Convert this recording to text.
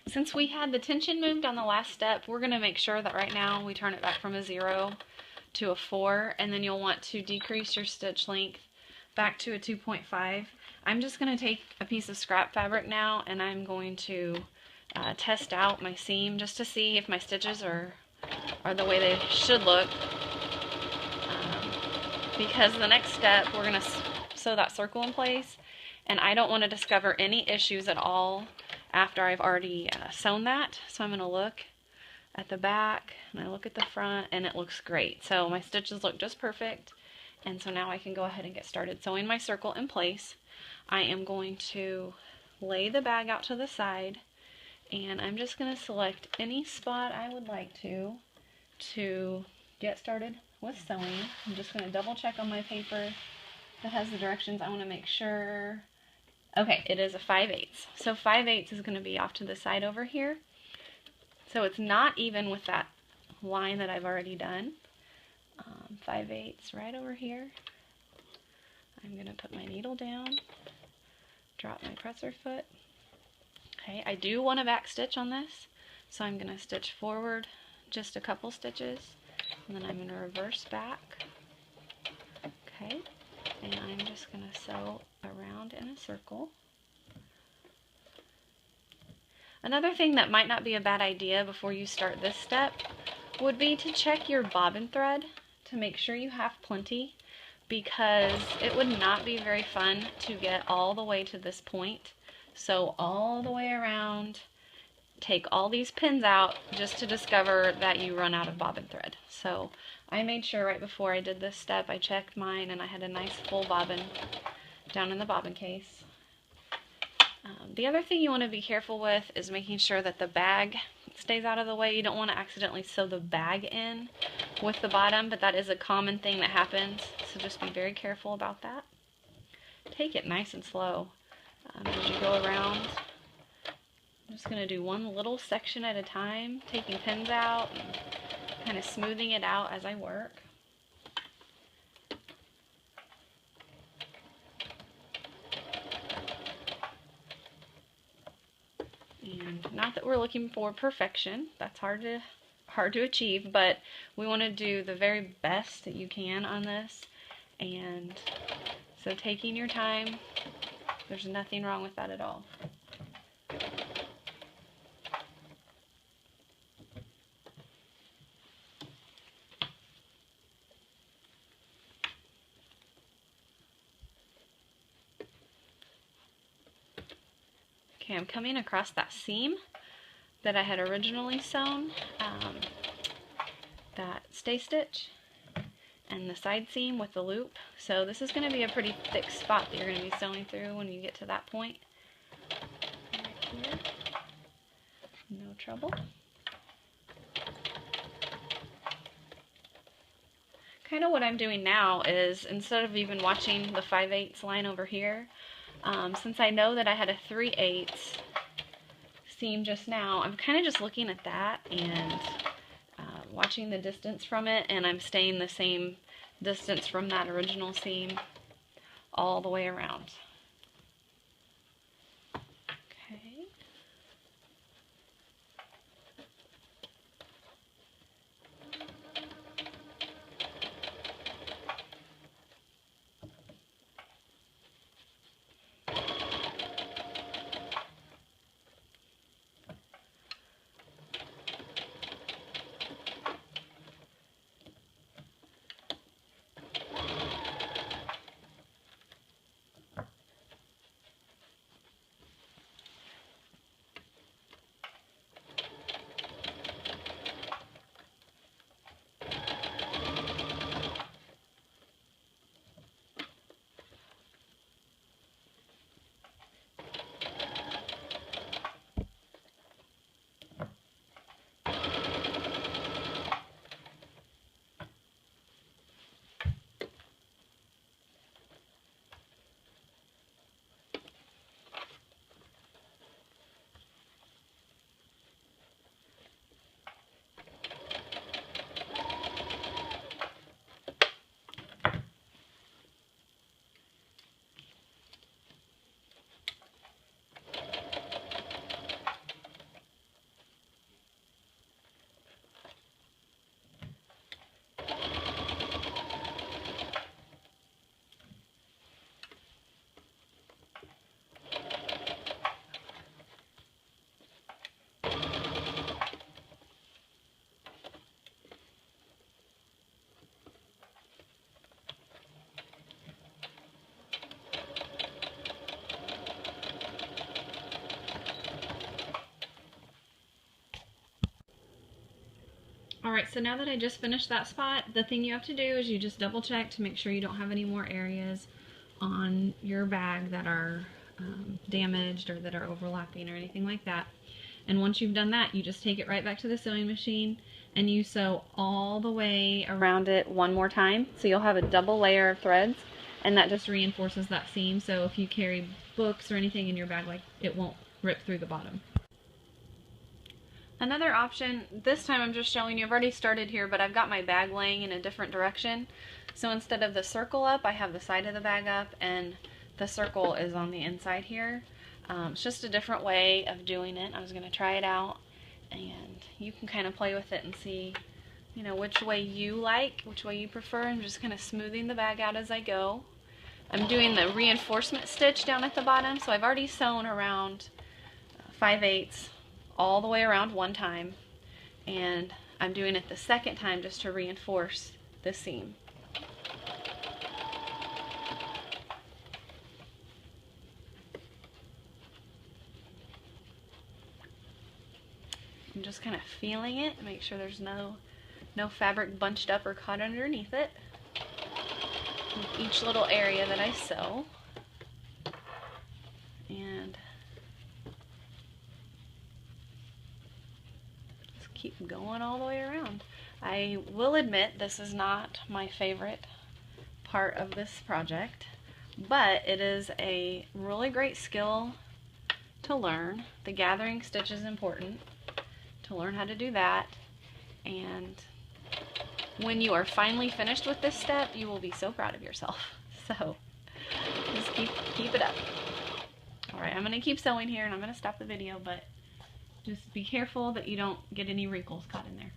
Since we had the tension moved on the last step, we're going to make sure that right now we turn it back from a 0 to a 4, and then you'll want to decrease your stitch length back to a 2.5. I'm just going to take a piece of scrap fabric now, and I'm going to test out my seam just to see if my stitches are the way they should look. Because the next step, we're going to sew that circle in place, and I don't want to discover any issues at all after I've already sewn that. So I'm going to look at the back, and I look at the front, and it looks great. So my stitches look just perfect, and so now I can go ahead and get started sewing my circle in place. I am going to lay the bag out to the side, and I'm just going to select any spot I would like to get started with sewing. I'm just going to double check on my paper that has the directions. I want to make sure. Okay, it is a 5/8. So 5/8 is going to be off to the side over here. So it's not even with that line that I've already done. 5/8 right over here. I'm going to put my needle down, drop my presser foot. Okay, I do want a back stitch on this, so I'm going to stitch forward just a couple stitches, and then I'm going to reverse back. Okay, and I'm just going to sew around in a circle. Another thing that might not be a bad idea before you start this step would be to check your bobbin thread to make sure you have plenty, because it would not be very fun to get all the way to this point. Sew all the way around, take all these pins out just to discover that you run out of bobbin thread. So I made sure right before I did this step, I checked mine, and I had a nice full bobbin down in the bobbin case. The other thing you want to be careful with is making sure that the bag stays out of the way. You don't want to accidentally sew the bag in with the bottom, but that is a common thing that happens, so just be very careful about that. Take it nice and slow as you go around. I'm just going to do one little section at a time, taking pins out and kind of smoothing it out as I work. And not that we're looking for perfection, that's hard to achieve, but we want to do the very best that you can on this. And so taking your time, there's nothing wrong with that at all. Okay, I'm coming across that seam that I had originally sewn, that stay stitch, and the side seam with the loop. So this is going to be a pretty thick spot that you're going to be sewing through when you get to that point. Right here. No trouble. Kind of what I'm doing now is, instead of even watching the 5/8 line over here, since I know that I had a 3/8 seam just now, I'm kind of just looking at that and watching the distance from it, and I'm staying the same distance from that original seam all the way around. Okay. Alright, so now that I just finished that spot, the thing you have to do is you just double check to make sure you don't have any more areas on your bag that are damaged or that are overlapping or anything like that. And once you've done that, you just take it right back to the sewing machine and you sew all the way around it one more time. So you'll have a double layer of threads, and that just reinforces that seam. So if you carry books or anything in your bag, like, it won't rip through the bottom. Another option, this time I'm just showing you, I've already started here, but I've got my bag laying in a different direction. So instead of the circle up, I have the side of the bag up, and the circle is on the inside here. It's just a different way of doing it. I was going to try it out, and you can kind of play with it and see, you know, which way you like, which way you prefer. I'm just kind of smoothing the bag out as I go. I'm doing the reinforcement stitch down at the bottom, so I've already sewn around 5/8 all the way around one time, and I'm doing it the second time just to reinforce the seam. I'm just kind of feeling it to make sure there's no fabric bunched up or caught underneath it with each little area that I sew. And just keep going all the way around. I will admit this is not my favorite part of this project, but it is a really great skill to learn. The gathering stitch is important to learn how to do that, and when you are finally finished with this step, you will be so proud of yourself. So just keep it up. Alright, I'm going to keep sewing here and I'm going to stop the video, but just be careful that you don't get any wrinkles caught in there.